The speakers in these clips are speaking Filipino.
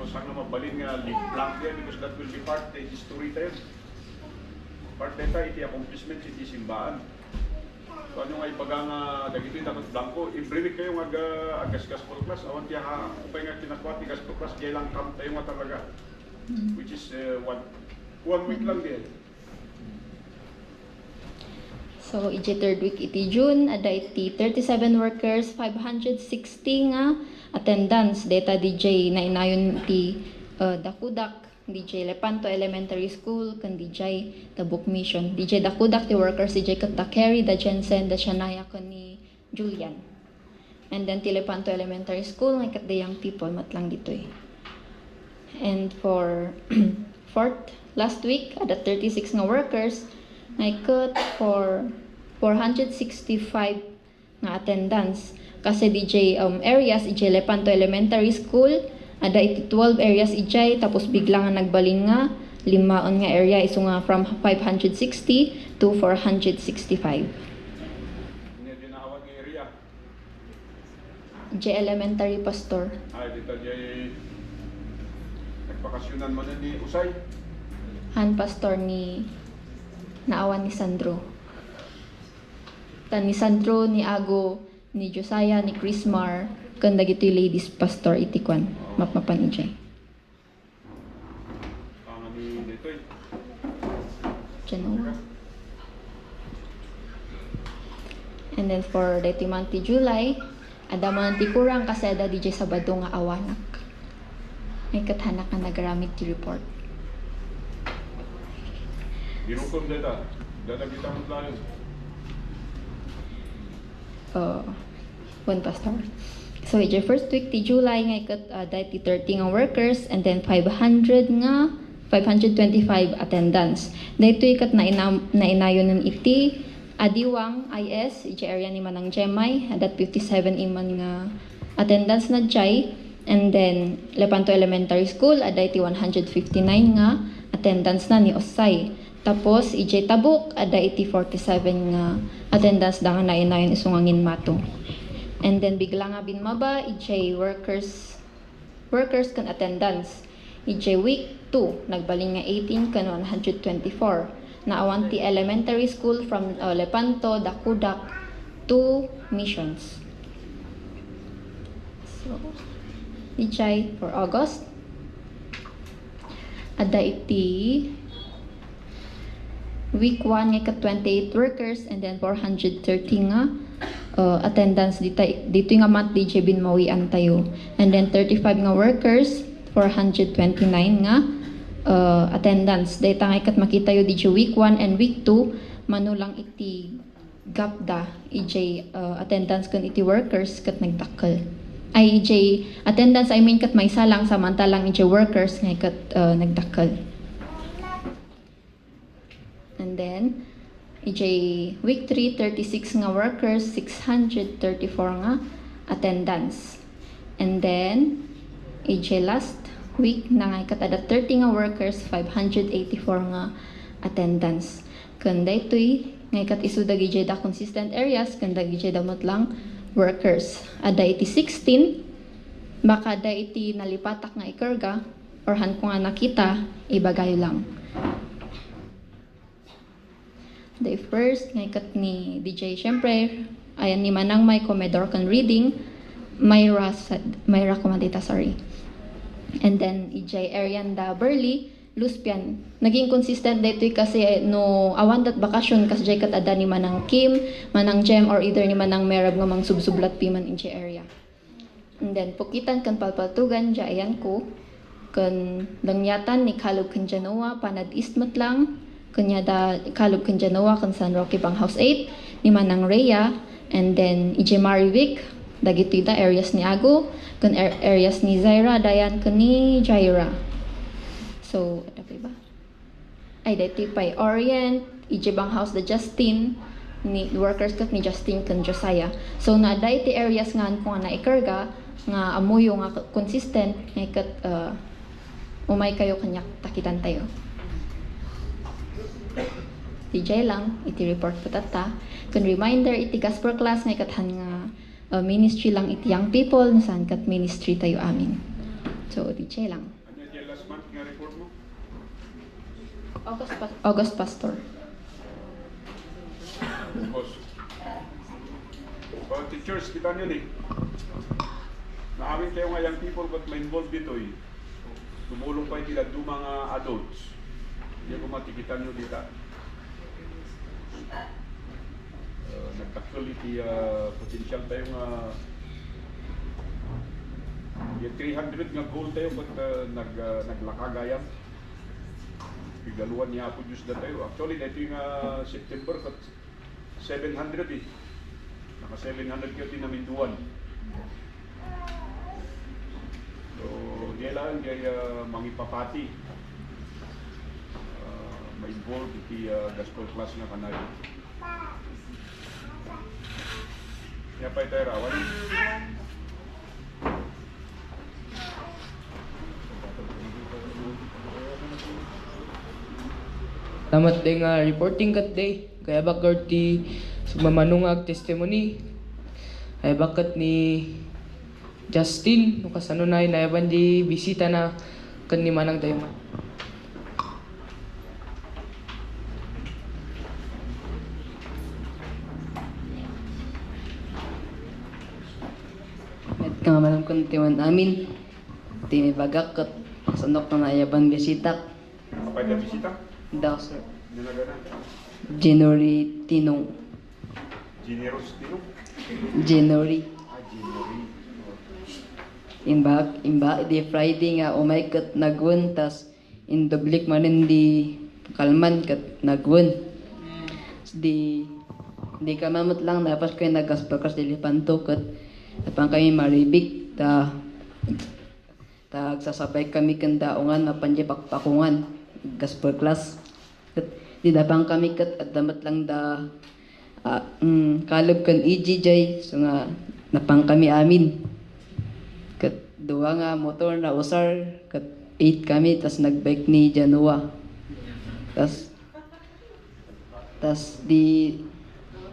sang mabalin nga leave blank yan because that will be part the history tayo. Part data iti accomplishment iti simbaan. So ano nga ibaga nga dagiti dapat blanco, i-brief kayo nga agas-gas for class. Awan tiya ha, upay nga kinakwati gas for class, kaya lang kam tayo nga talaga. Which is one week lang din. So, iti third week iti June, ada iti 37 workers, 560 nga attendance. Data DJ na inayon iti Dakudak, DJ Lepanto Elementary School, kan DJ Tabuk Mission. DJ Dakudak, ti workers, DJ Katakeri, da Jensen, da Shanaya, kan ni Julian. And then, ti Lepanto Elementary School, nga kat the young people, matlang dito eh. And for fourth, last week, ada 36 nga workers, nga cut for 465 nga attendance. Kasi DJ areas, DJ Lepanto Elementary School, ada iti 12 areas ijay, tapos bigla nga nagbalin nga, 5 nga area, iso nga from 560 to 465. Hindi dinawag nga area. DJ Elementary Pastor. Ay, dito jay nagpakasyonan mo na ni Usay. Han Pastor ni naawan ni Sandro. Tan ni Sandro, ni Ago, ni Josiah, ni Chrismar, kanda gito'y ladies pastor itikwan. Mapmapan ijay. Pangan ni dito eh. Genoa. And then for the month July, ada man ti kurang kasi ada DJ Sabado nga awanak. May kathanak nga nagaramit ti report. Ginukom data. Data kita mo layo. One pastor. So, iti first week ti July nga ikat dahil ti 30 nga workers and then 525 attendance. Dahito ikat na inayon ng iti Adiwang IS, iti area ni Manang Jemay, adat 57 iman nga attendance na jay. And then, Lepanto Elementary School, adat iti 159 nga attendance na ni Osay. Tapos, iti Tabuk, adat iti 47 nga attendance da nga nainayon isungangin mato. And then bigla nga binmaba, iti workers kan attendance. Iti week 2, nagbaling nga 18 kan 124. Naawan ti elementary school from Lepanto, Dakudak to Missions. So, iti for August, ada iti week 1 nga 28 workers and then 430 nga attendance dito nga month DJ binmawian tayo. And then 35 nga workers, 429 nga attendance. Data nga ikat makita yo DJ week 1 and week 2 manulang iti gapda ij attendance kan iti workers kat nagdakkel. Ay ij attendance I mean kat may salang samantalang ij workers nga ikat nagdakkel. And then ij week 3, 36 nga workers, 634 nga attendance. And then ij last week na nga ikat ada 30 nga workers, 584 nga attendance. Kanda ito'y nga ikat isudag ij da consistent areas, kanda ij damot lang workers. Ada iti 16, baka da iti nalipatak nga ikarga, or han ko nga nakita, ibagay lang. The first, nga ikat ni DJ, syempre, ayan ni Manang may Comedor kan reading, Mayra Comandita, sorry. And then, EJ Arianda Burley, Luspian. Naging consistent dito kasi no awan dat bakasyon kasi kat ada ni Manang Kim, Manang Jem, or either ni Manang Merab nga mang subsublat piman in area. And then, pukitan kan palpaltugan, ayan ko, kan langyatan ni Kalog kan Genoa, panad Eastmat lang, kanya da Kalog kan Genoa kan San Roque Bang House 8 ni Manang Rhea, and then EJ Marivic dagiti da areas ni Ago kan areas ni Zaira dayan kan ni Jaira. So ada pa ba ay dati pa Orient EJ Bang House da Justin ni workers kat ni Justin kan Josiah. So na dati areas nga ko na ikarga nga amuyo nga consistent nga kat umay kayo kanya takitan tayo. DJ lang, iti report po tata. Kun reminder, iti Gasper class nga ikathan nga ministry lang iti young people, nasaan kat ministry tayo amin. So, DJ lang. Ano yung last month nga report mo? August Pastor. Boss. Well, teachers, kita nyo ni. Naamin kayo nga young people ba't ma-involved dito eh. Tumulong pa yung do mga adults. Hindi ko matikitan nyo dito. Nagtaktual iti potential tayo nga yung 300 nga goal tayo ba't naglakagayam. Pigaluan niya po Diyos na tayo. Actually, dito yung September, 700 eh. Naka 700 kayo tinaminduan. So, di lang, di mangipapati. Ma-involve iti gospel class nga kanay. Kaya pa tayo rawan. Tamat day nga reporting kat day. Kaya bakit ti sugmamanungag testimony. Kaya bakit ni Justin no kasano na inayaban di bisita na kanni manang tayo man. At kamamanam kong tiwan amin. Di may bagak kat sanok na nayaban bisita. Kapag na bisita, Daw sir. nilagana. January tinong. Generous dino. January. January. Imba di Friday nga umay kat nagwon tas in doblik manin di kalman kat nagwon. Di ka mamot lang dapat kayo nagaspakas dili panto kat apang kami maribik ta sasabay kami kandaongan mapanje pakpakungan gospel class kat di dabang kami kat at damat lang da kalab kan EGJ so nga napang kami amin kat duwa nga motor na usar kat 8 kami tas nagbike ni Janua tas di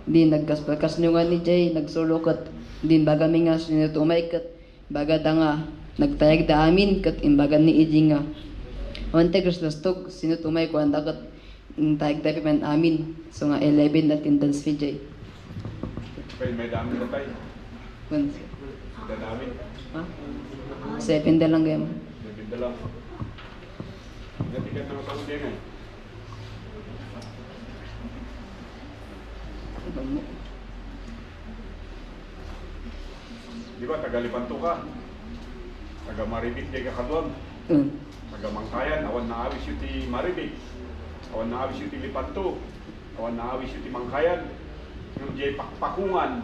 naggaspakas nyo nga ni Jay nagsolo kat din baga mi nga sinutumay kat baga da nga nagtayag da amin kat imbaga ni EG nga Wante Kristostog sinutumay ko anda kat tayag tayo man amin so nga 11 attendance fee Jay Kaya may dami na tayo. Once. Dadami. Ha? 7 da lang gaya mo. Nagpinda lang. Natikat na masawag din eh. Di ba, taga-Lipanto ka. Taga-Maribik kay Kakadwag. Taga-Mangkayan, awan na awis yung ti Maribik. Awan na awis yung ti Lipanto. Awan na awis yung ti Mangkayan. Yung di pakpakungan.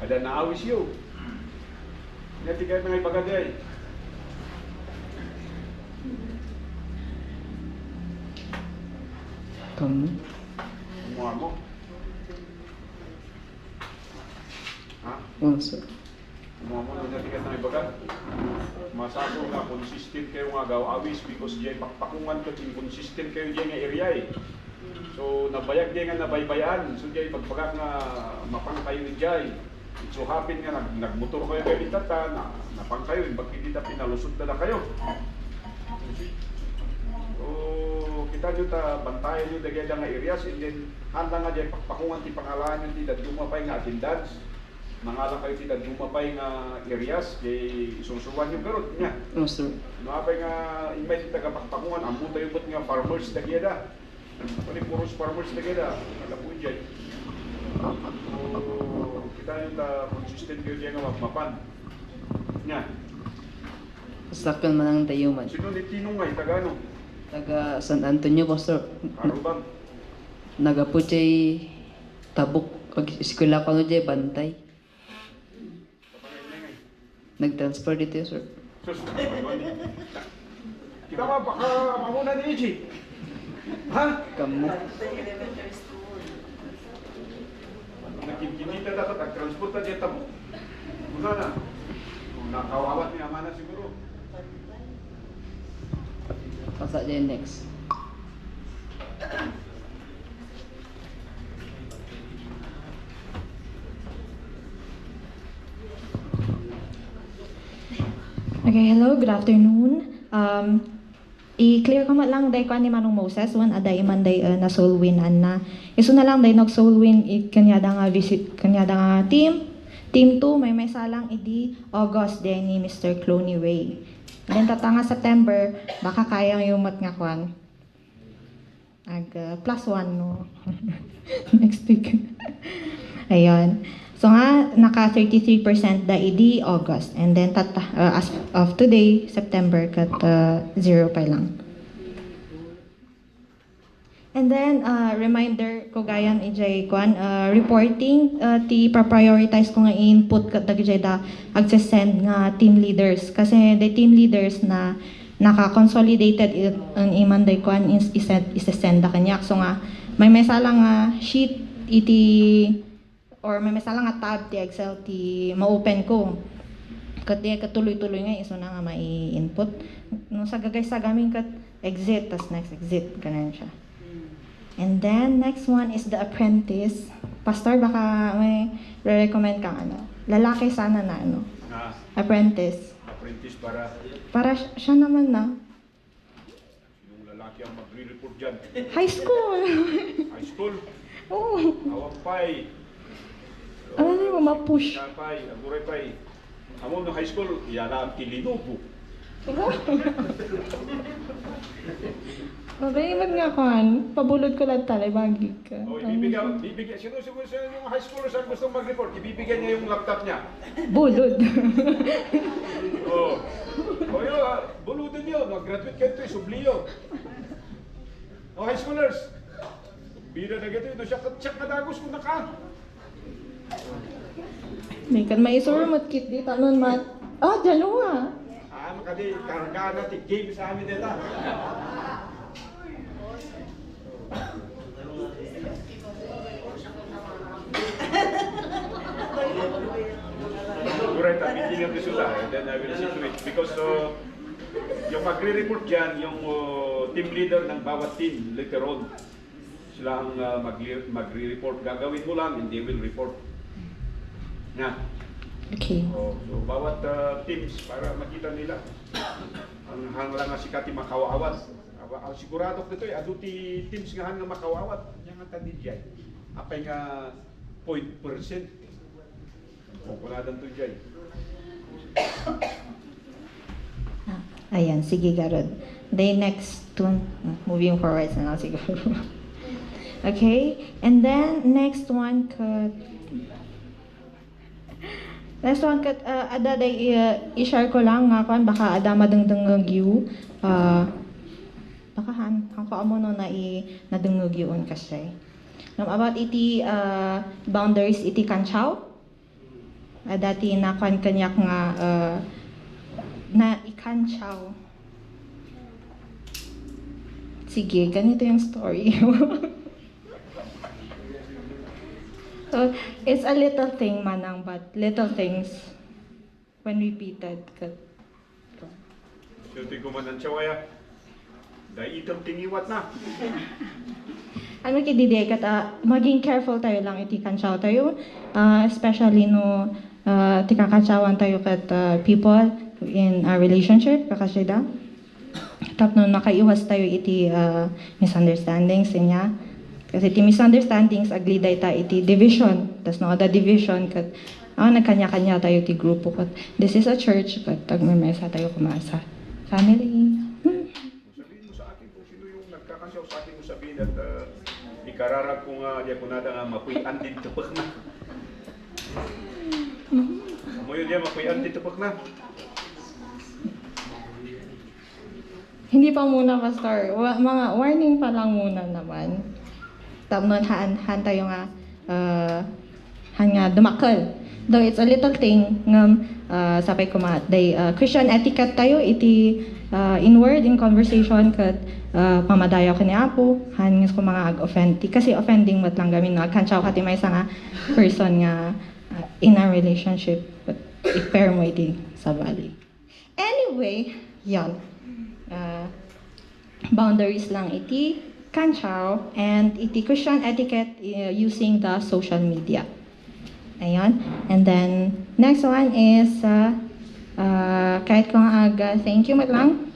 Ada na awis yun. Natigay na ngay pagaday. Kamu? Kumuha mo. Ha? Oh, sir. Kumuha mo na natigay na ngay bagat. Masaso nga consistent kayo nga gaw awis because di pakpakungan ka inconsistent kayo di nga area eh. So nabayag di nga nabaybayan. So di pagpagak nga mapang kayo ni Jay. It so happen nga nagmotor kayo kayo ditata napang kayo. Bakit dita pinalusot na kayo. So kita nyo ta bantayan nyo dagay nga areas and then handa nga di pakpakungan ti pangalan nyo ti dadumapay nga attendance. Nangalang kayo ti dadumapay nga areas kay susuwan nyo garot niya. Oh, sir. Napay nga imay ti tagapakpakungan ambo tayo ba't nga farmers dagay da. Pali puros farmers dagay da. Alam po dyan. So kita nyo ta consistent kayo dyan nga mapan. Nya. Sakyan man ang tayo man. Sino ni Tinong ay tagano? Taga San Antonio, Pastor. Arubang. Nagapuchay tabok. Pag eskwela ko no Jay, bantay. Nag-transfer dito, sir. Sus, kita ba baka mamuna ni Ichi? Ha? Kamu. Nagkikita dapat nag-transport na dyan tamo. Muna na. Nakawawat ni Amana siguro. Pasa dyan next. Okay. Okay, hello, good afternoon. I-clear ko man lang day ko ni Manong Moses, one aday man day na soul win na. Iso na lang day nag soul win kanyada nga visit kanyada nga team 2 may salang idi August day ni Mr. Cloney Ray. Then tatanga September baka kaya yung mat nga kwan. +1 no. Next week. Ayun. So nga, naka 33% da idi August. And then, as of today, September, kat 0 pa lang. And then, reminder ko gayan ijay kwan, reporting, ti prioritize ko nga input kat dagijay da agsesend nga team leaders. Kasi the team leaders na naka-consolidated ang imanday kwan isesend da kanyak. So nga, may salang sheet iti or may salang nga tab ti Excel ti ma-open ko. Kat di katuloy-tuloy nga iso na nga mai-input. No sa gagay sa gaming kat exit tas next exit ganun siya. And then next one is The Apprentice. Pastor baka may re-recommend kang lalaki sana na Apprentice. Apprentice Para siya naman na yung lalaki ang magre-report dyan. high school. High school, Oo. awang pay. Ano na yung ma-push? Pay, aguray pay. Amo no high school, yala ang tilinubo. Mabay man nga kan, pabulod ko lang talay bagi ka. O, ibibigyan, sino yung high school saan gusto mag-report, ibibigyan niya yung laptop niya. Bulod. O yun, buludin yun, graduate kayo ito, subliyo. O high schoolers, bida na gito, siya kadagos kung naka. May kan maisuro mat kit di tanon mat. Dalawa. Makadi, kargaan natin game sa amin dito. Correct, beginning of the sula, and then I will see to it. Because yung magre-report dyan, yung team leader ng bawat team, later on, sila ang magre-report. Gagawin mo lang, and they will report. Na. Okay. So bawat teams, para makita nila, ang hanglang nga si Kati makawawat. Sigurado ko dito, aduti teams nga hanggang makawawat. Yang ang tandi dyan. Apay nga 0.%. Kung wala dan to dyan. Ayan, sige Garod. The next one, moving forward na lang siguro. Okay, and then next one ada day i-share ko lang nga kan baka ada madengdengeg you baka han ko amo no na nadengeg yun kasi. About iti boundaries iti Kanchaw. Dati na kan kanyak nga na ikanchaw. Sige, ganito yung story. So, it's a little thing manang, but little things when repeated. So ito ko man ang tsawaya. Dahil itong tingiwat na. Ano kididay kat maging careful tayo lang iti kanchaw tayo, especially no tikakatsawan tayo kat people in a relationship kakasida. Tapno nakaiwas tayo iti misunderstandings niya. Kasi iti misunderstandings agliday ta iti division. Tas no ada division kat nagkanya-kanya tayo iti grupo kat this is a church kat tagmemesa tayo kumasa. Family. Sabihin mo sa akin kung sino yung nagkakasyaw sa akin mo sabihin at ikararag ko nga diya kunada nga mapuyan din tupak na. Mo yun diya mapuyan din tupak na. Hindi pa muna, Pastor. Mga warning pa lang muna naman. Tapos han tayo nga, han nga dumakal. Though it's a little thing, ngam, sapay ko mga, Christian etiquette tayo, iti in conversation, kat pamadayo ka ni Apo, han nga ko mga ag-offend. Kasi offending mat lang gamin, nagkansyaw ka ti may isa nga person nga in a relationship, but i-pair mo iti sa bali. Anyway, yan. Boundaries lang iti Kanchaw and iti Christian etiquette using the social media. Ayan. And then next one is Kahit kung aga, thank you lang.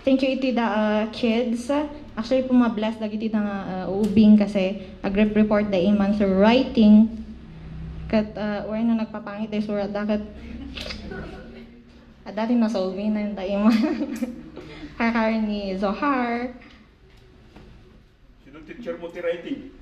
Thank you iti da kids. Actually, pumabless lagi iti na ubing kasi report da iman through writing. Kat, or na nagpapangit ay surat dakat. At dati nasolve na yung da iman. Kakar ni Zohar. Sino teacher mo ti writing?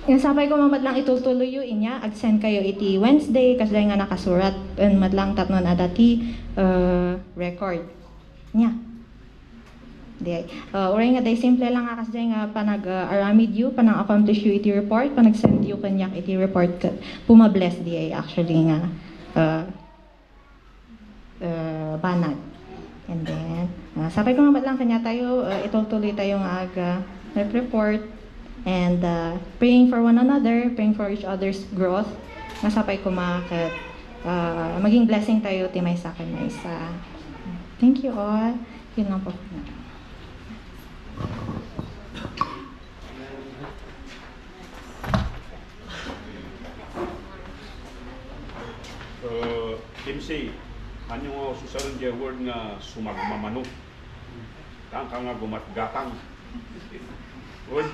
Yung sapay ko mamadlang itutuloy yun inya, ag-send kayo iti Wednesday, kasi nga nakasurat, and madlang tatnon adati record. Nya. Di, oray nga day simple lang nga kasi nga panag-aramid you, panag-accomplish you iti report, panag-send you kanyak iti report, pumabless di actually nga banag. And then, sapay ko mamadlang kanya tayo, itutuloy tayo nga report, and praying for one another, praying for each other's growth. Nasapay ko maging blessing tayo ti may sa akin na isa. Thank you all. Yun lang po. Kimsey, anyo nga susaran di word nga sumagmamano. Kang nga gumatgatang. Good.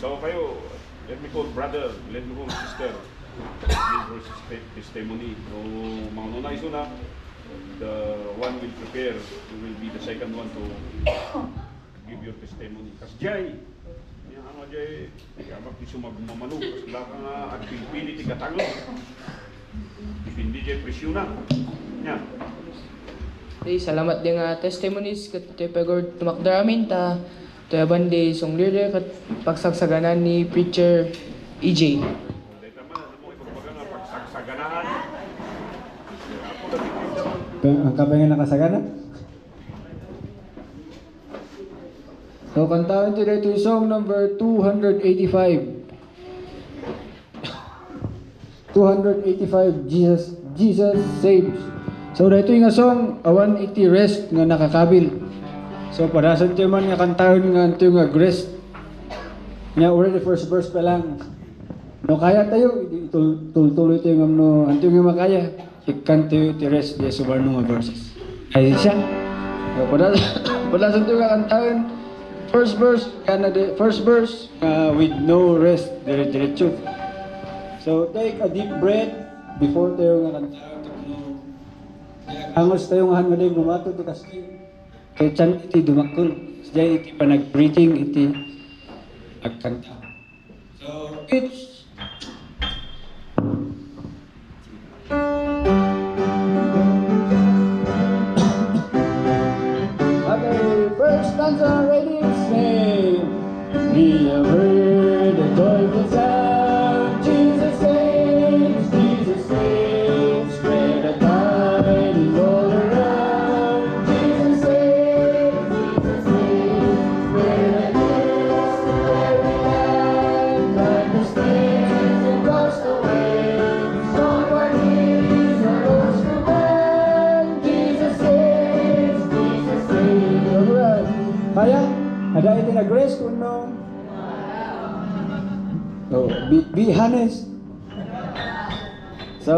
So kayo, let me call brother, let me call sister. Give her testimony. No, mga nunay suna, the one will prepare, who will be the second one to give your testimony. Kas Jay, yung ano Jay, kapag di sumagmamano, kas wala ka nga at pinipili ti katalo. Hindi Jay presyuna. Yan. Hey, salamat din nga testimonies kat pagod tumakdaramin ta tayaban di song leader kat pagsagsaganan ni preacher EJ. Dahil naman, ano mo ipagbaga nga pagsagsaganahan. Ang kabay nga nakasagana? So, kantahan today to song number 285. 285, Jesus Saves. So, dito yung song, awan iti rest nga nakakabil. So, padasan tayo man nga kantahon nga ito yung grace. Nga, already first verse pa lang. No, kaya tayo, tuloy tayo nga no, ito yung makaya. Ikan tayo iti rest, di subarno nga verses. Ay siya. So, padasan tayo nga kantahon. First verse, with no rest, diretso. So, take a deep breath before tayo nga kantahon. Angos tayo nga hangaling gumato ti kasi. Kaya chan iti dumakol. Sadya iti panag-breathing iti agkanta. So, it's okay, first stanza ready, sing. Be a word, a joyful sound. Jesus saves, spread a tidings all around. Jesus saves, spread a news to every land. Like the streams across the waves, onward he's the road to man. Jesus saves, alright. Kaya, ada iti nag-grace kuno. So, be honest. So,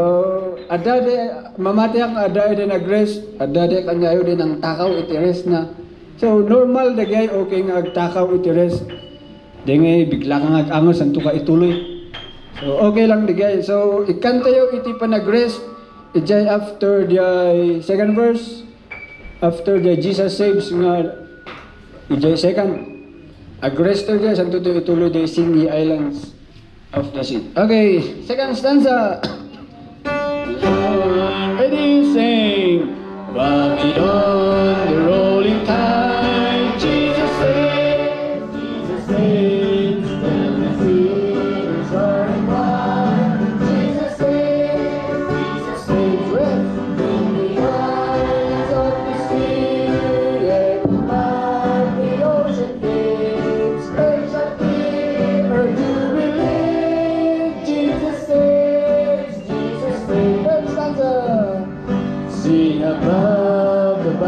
ada de mamati ang ada de nag-rest, ada de kanyayo din ang takaw iti rest na. So, normal dagay okay nga agtakaw iti rest. Dengay bigla ka nga angos anto ka ituloy. So, okay lang digay. So, ikan tayo iti pa nag-rest. Ijay after the second verse, after the Jesus saves nga ijay second. Ag-rest tayo dyan, santo tayo ituloy the Singi Islands of the sea. Okay, second stanza. Ready, sing. Babylon, the rolling tide. Jesus saves, tell the seas are in wide. Jesus saves, rest in the eyes of the sea. And command the ocean gives, they shall hear to believe. Jesus saves, third stanza. Sing above the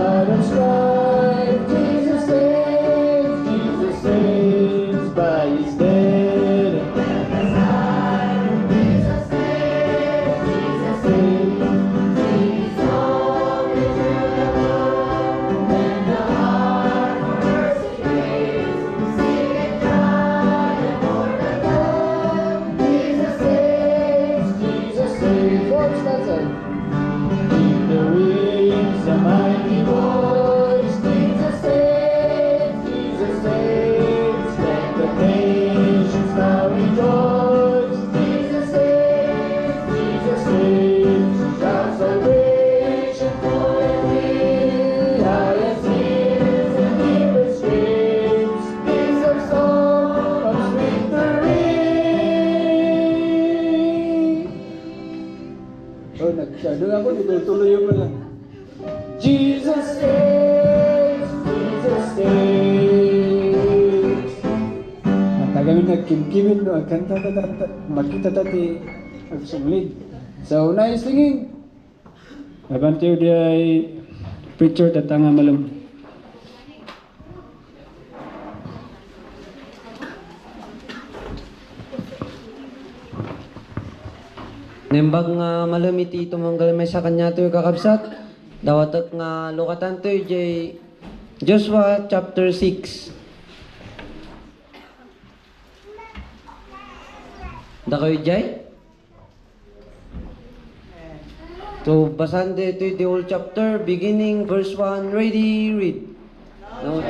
tuloy yung mga Jesus saves, Jesus saves. Natagamin na kimkimin no, ang kanta makita tati ang sumlid. So, nice singing. Abantiyo di ay preacher tatanga malam. Nembag nga malamiti tumanggal may sa kanya to kakabsat. Dawatak nga lukatan to jay Joshua chapter 6. Da kayo jay? So basan de ito the whole chapter beginning verse 1. Ready, read. No.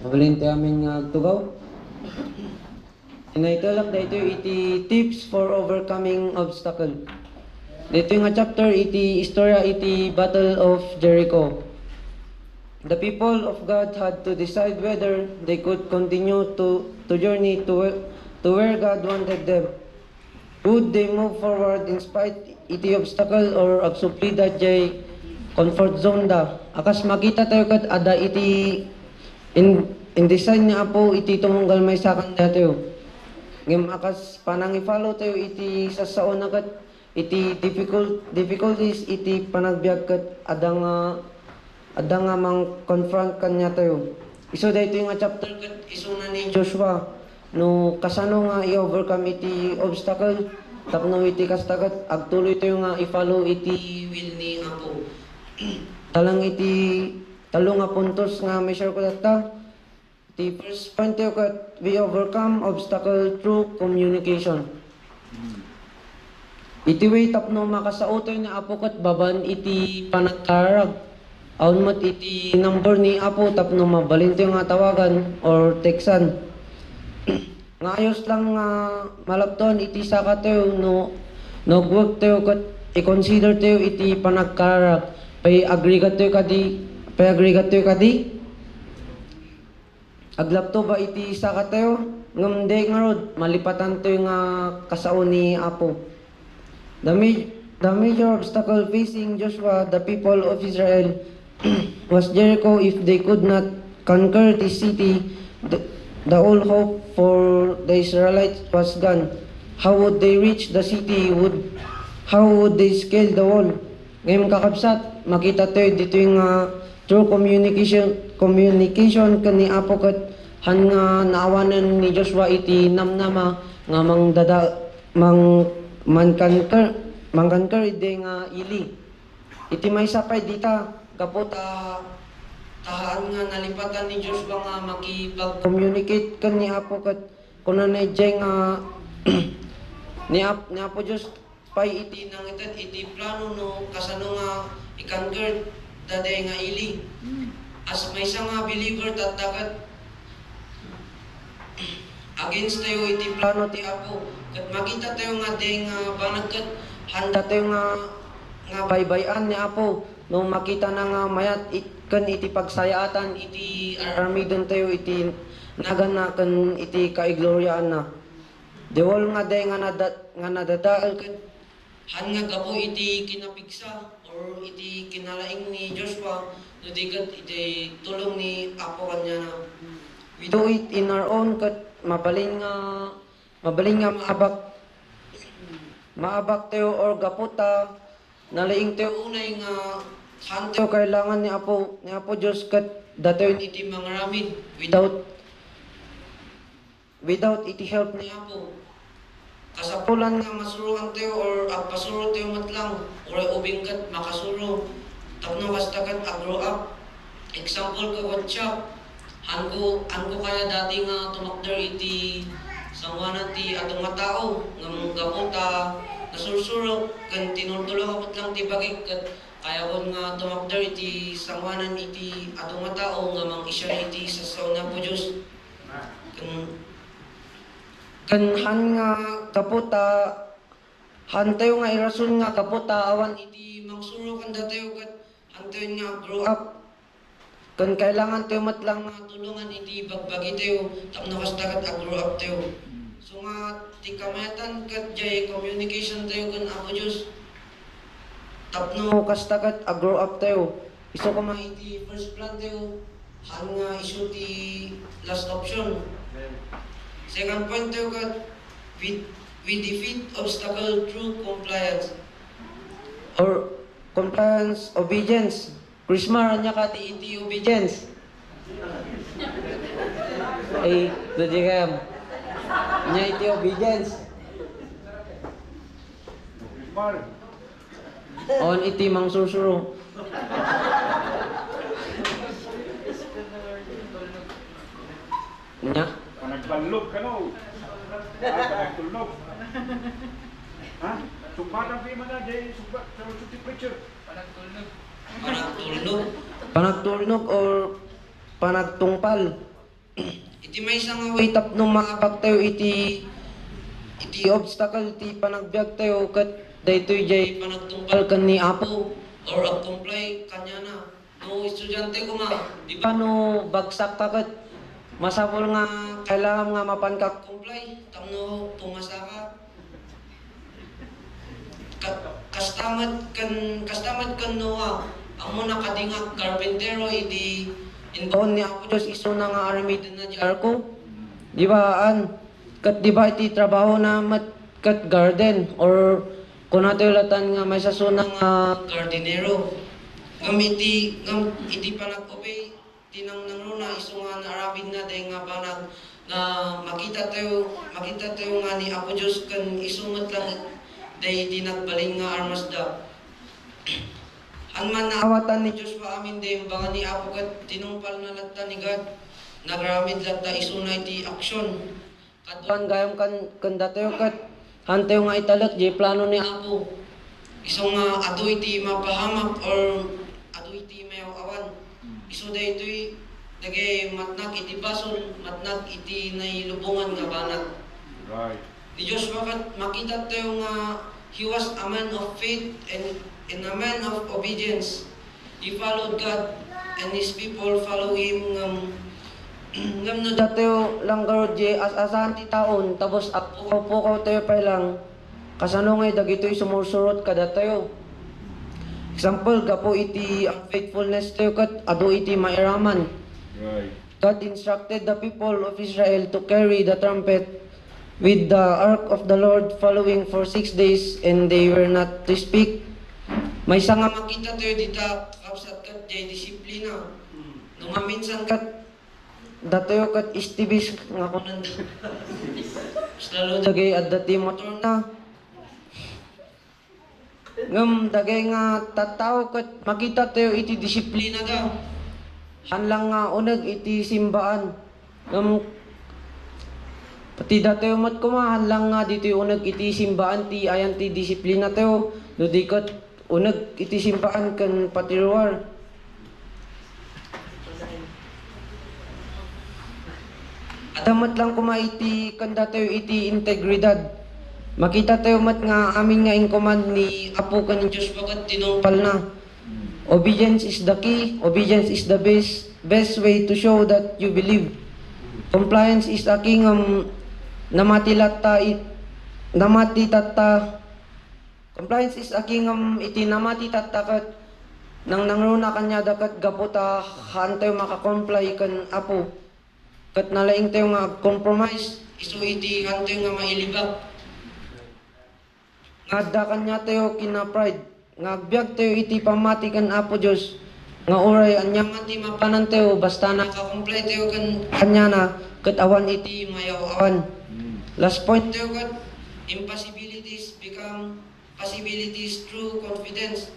Mabalinte amin nga tugaw. Tinaitulak dito iti tips for overcoming obstacle. Dito nga chapter iti istorya iti Battle of Jericho. The people of God had to decide whether they could continue to journey to where God wanted them. Would they move forward in spite iti obstacle or absupli that jay comfort zone da. Akas makita tayo kat ada iti in design ni Apo iti tumunggal may sakan tayo. Ngem akas panang i-follow tayo iti sasaon na kat iti difficulties iti panagbiag kat ada nga mang confront kanya tayo. Iso dayto yung chapter kat iso na ni Joshua no kasano nga i-overcome iti obstacle tapno iti kastagat agtuloy tayo nga i-follow iti will ni Apo. Talang iti talo nga puntos nga may share ko data. Iti first point tayo kat we overcome obstacle through communication. Iti way tapno makasao tayo ni Apo kat baban iti panagkarag. Aun mat iti number ni Apo tapno mabalin tayo nga tawagan or textan. Nga ayos lang nga malapton iti saka tayo no nagwag tayo kat i-consider tayo iti panagkarag. Pay-agregat tayo kadi. Aglapto ba iti saka tayo? Ngamday nga rod, malipatan tayo nga kasao ni Apo. The major obstacle facing Joshua, the people of Israel, was Jericho. If they could not conquer this city, the whole hope for the Israelites was gone. How would they reach the city? How would they scale the wall? Ngayon kakabsat, makita tayo dito yung through communication kani Apo kat han nga naawanan ni Joshua iti namnama nga mangkanker ide nga ili. Iti may sapay dita kapot tahaan nga nalipatan ni Joshua nga makipag-communicate kan ni Apo kat kuno na nga ni Apo Diyos pay iti nang iti plano no kasano nga ikanker daday nga ili. As may isa nga believer tatakat against tayo iti plano ti Apo. Kat makita tayo nga day nga banag kat handa tayo nga baybayan ni Apo. No makita na nga mayat kan iti pagsayaatan iti armidon tayo iti nagana kan iti kaigloryaan na. Dewol nga day nga nadadaal kat han nga gapo iti kinapigsa or iti kinalaing ni Joshua no digat iti tulong ni Apo kanya na. We do it in our own kat mabaling nga maabak tayo or gapota nalaing tayo unay nga han tayo kailangan ni Apo Diyos kat datayon iti mangaramid without iti help ni Apo. Kasapulan nga masuruan tayo or agpasuro tayo matlang or ubingkat makasuro tapno kastakat agro up. Example ka WhatsApp Anko kaya dati nga tumakder iti sangwanan ti atong matao nga gapon ta nasursuro kan tinultulo kapot lang ti bagik kat kaya kon nga tumakder iti sangwanan iti atong matao nga mang isya iti sa sauna po Diyos kan nga kaputa hantayo nga irason nga kaputa awan iti mangsuro kan datayo kat hantayo nga grow up kan kailangan tayo matlang tulungan iti bagbagi tayo tapno kastakat grow up tayo. So nga ti kamayatan kat jay communication tayo kan Apo Diyos tapno kastakat grow up tayo. Iso ko mga iti first plan tayo han nga iso ti last option. Second point tayo kat we defeat obstacle through compliance or compliance obedience. Krismar nya ka ti iti obedience. Ay, dadi kam. Nya iti obedience. Krismar, On iti mang susuro. Nya? panagbalog ka no. Panagtulnog. Ha? Sumbatan pa man na, jay sumbat sa suti preacher. Panagtulnog or panagtungpal. iti may nga way tapno maabak tayo iti obstacle iti panagbiag tayo kat daytoy jay panagtungkal kan ni Apo or ag-comply kanya na. No estudyante ko nga, di ba no bagsak ka kat masapol nga kailangan nga mapan ka comply tamno pumasa ka. Kastamad kan Noah, ang mo nakadingag carpentero iti inbaon ni Apo Diyos iso na nga aramidan na di arko. Di ba kat di ba iti trabaho na kat garden or kung natin ulatan nga may sasunang gardenero. Ngam iti panag-obey tinang nangruna iso nga naarabid na dahil nga banag na makita tayo nga ni Apo Diyos kan isungat lang dahil di nagbaling nga armasda. Ang manawatan ni Diyos pa amin dahil baka ni Apo kat tinumpal na latta ni God. Nagramid latta isuna iti aksyon. Kaduan gayam kan datayo kat hantayo nga italak di plano ni Apo. Isong nga ado iti mapahamak or ado iti mayaw awan. Iso dahil ito'y nagay matnak iti basol, matnak iti nailubungan nga banat. Right. Ni Diyos bakit makita tayo nga he was a man of faith and a man of obedience. He followed God and His people follow Him ngam no datayo lang garod je as-asahan ti taon tapos apukaw tayo pa lang kasano ngay dagitoy sumursurot kada tayo. Example gapo iti ang faithfulness tayo kat ado iti mairaman. Right. God instructed the people of Israel to carry the trumpet with the ark of the Lord following for 6 days and they were not to speak. May nga makita tayo dita kapsat kat jay disiplina. Nung minsan kat datayo kat istibis nga kunan. Lalo dagay at dati motor na. Ngam dagay nga tataw kat makita tayo iti disiplina da. Hanlang nga unag iti simbaan. Ngam pati datayo mat kumahan lang nga dito unag iti simbaan ti ayan ti disiplina tayo. No di kat unag iti simbaan kan patiruar. Adamat lang iti kanda tayo iti integridad. Makita tayo mat nga amin nga in command ni Apo kan Diyos bagat tinungpal na. Obedience is the key. Obedience is the best way to show that you believe. Compliance is a king compliance is a king iti namati tatakat nang nangruna kanya dakat gaputa haan tayo makakomply kan Apo. Kat nalaing tayo nga compromise iso iti haan tayo nga mailibak. Ngadda kanya tayo kina-pride. Ngagbiag tayo iti pamati kan Apo Diyos. Nga uray anyaman ti mapanan tayo basta nakakomply tayo kan kanya na kat awan iti mayaw awan. Last point tayo kat impossibilities become possibilities through confidence.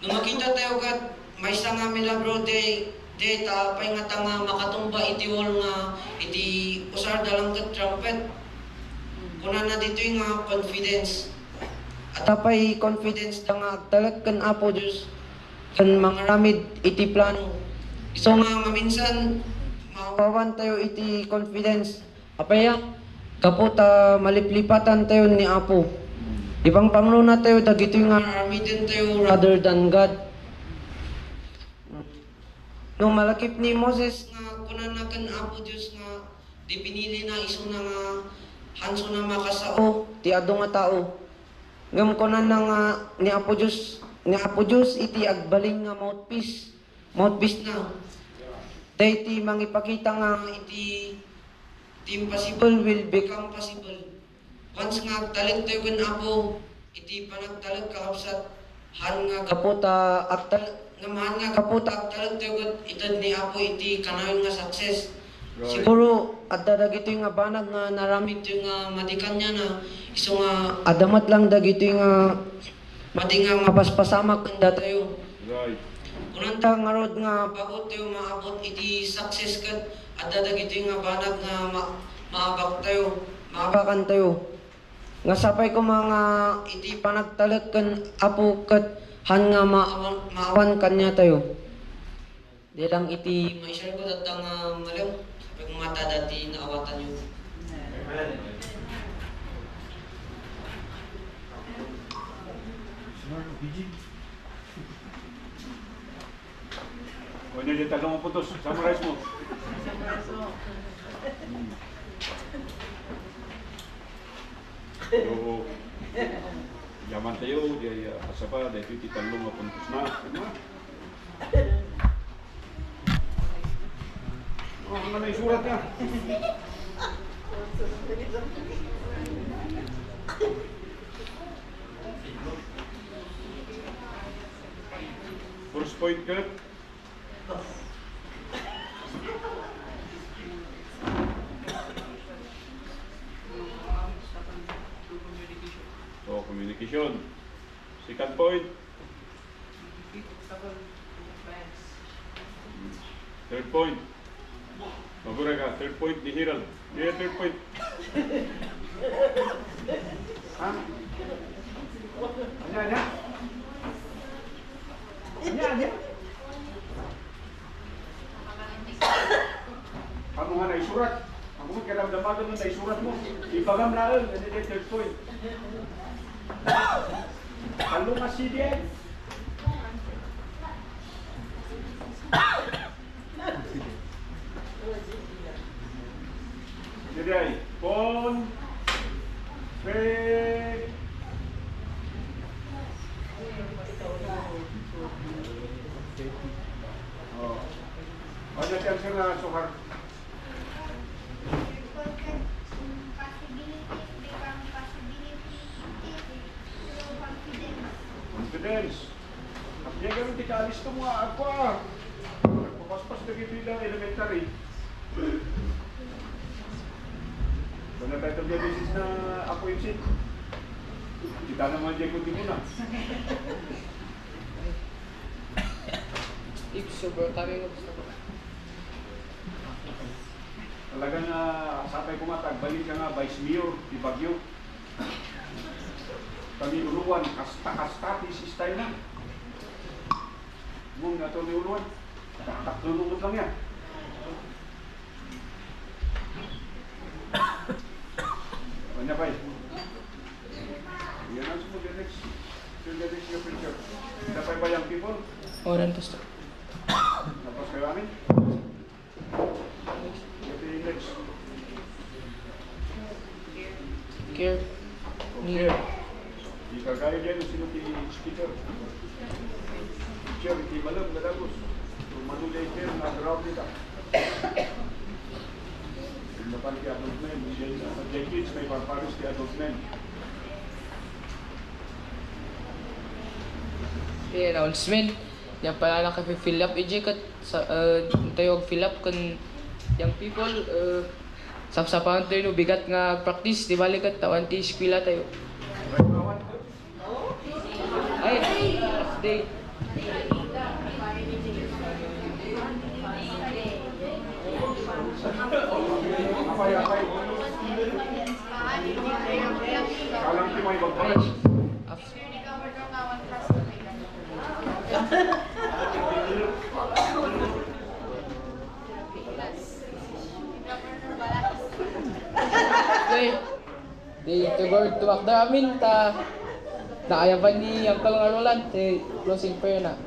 Nung makita tayo kat may nga milagro day tapay nga tanga makatumba iti wall nga iti usar dalang kat trumpet. Kuna na dito nga confidence. At tapay confidence da nga agtalag kan Apo Diyos kan mga ramid iti plano. So nga maminsan mawawan tayo iti confidence. Apaya kaputa maliplipatan tayo ni Apo. Ibang pangluna tayo dagito nga aramidan tayo rather than God. Nung malakip ni Moses nga kunan na kan Apo Diyos nga di pinili na iso na nga hanso na makasao ti ado nga tao. Ngam kunan na nga ni Apo Diyos iti agbaling nga mouthpiece na. Dahiti mangipakita nga iti impossible will become possible. Once nga agtalag tayo kan Apo, iti panagtalag kakapsat han nga kaputa agtalag tayo kan itad ni Apo iti kanayon nga success. Right. Siguro adda dagito nga banag nga naramid ito nga madikan niya na iso nga adamat lang dagito nga madi nga mapaspasamak kanda tayo. Right. Unanta nga rod nga bago tayo maabot iti success kad adda dagito nga banag nga maabakan tayo. Nga sapay ko mga iti panagtalag kan Apo kat han nga maawan kanya tayo. Di lang iti may share ko datang malang Yung mata dati naawatan niyo. O yun yung tatlong putos. Summarize mo. So, yaman tayo, di asapa, dahil iti talong nga puntos na. Ano? Oh, ang na yung surat niya. First point ka. So, communication. Second point. Third point. Mabura ka. Third point, di Hiral. Yeah, third point. Ha? Anya. Kamu nga na isurat. Ang mga karamdamagan mo na isurat mo. Ibagam laon. Ano yung third point? Kalau masih dia jadi ay kon pe oh ada cancer na sukar confidence. At niya ganun di kaalis ito mga aqua. Nagpapaspas na bilang elementary. Kung na tayo tabi basis na ako yung sit. Kita naman dyan kundi muna. Tips overcoming obstacles. Talagang sapay kumatag, balik ka nga Vice Mayor, di Bagyo. Kami uluan, kasta-kasta, style na. Mung na ito ni uluan, tak-tak-lulunod lang yan. Ano ba yun? Yan ang sumunod the next your picture. Napay ba yung people? Oran to start. Napos kayo amin? Ito yung next. Care. Okay. Di kagaya dyan, sino ti speaker? Teacher, iti malam, nadagos. Manulay kayo, nag-ground nila. Napan ti adult men, sa kids, may parparis ti adult men. Announcement. Yan pala naka-fill up EJ kat sa tayo fill up kun young people sapsapan tayo no bigat nga practice di balik at tawan ti eskwela tayo. Ay, day. Apay. Kalang ti may bagparis. Di tugor tumakda amin ta naayaban ni Uncle Roland ti closing prayer na.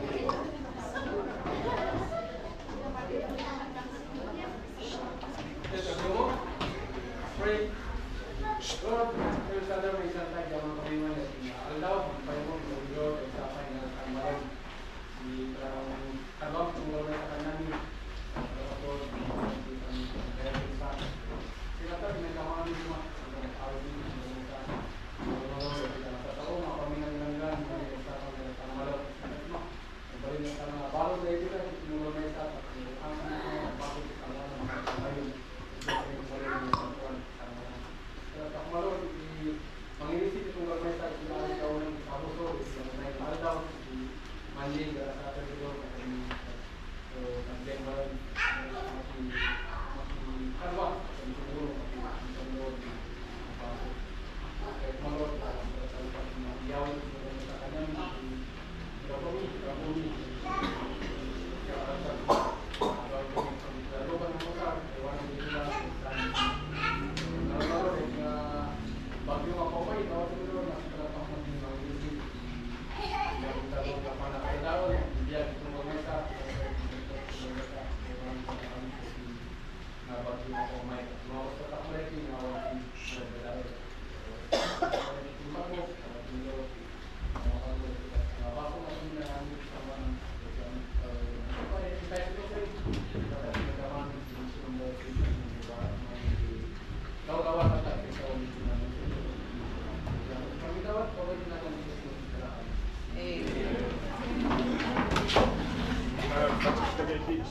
athletics.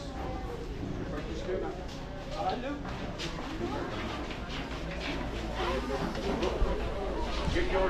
Practice kayo na. Get your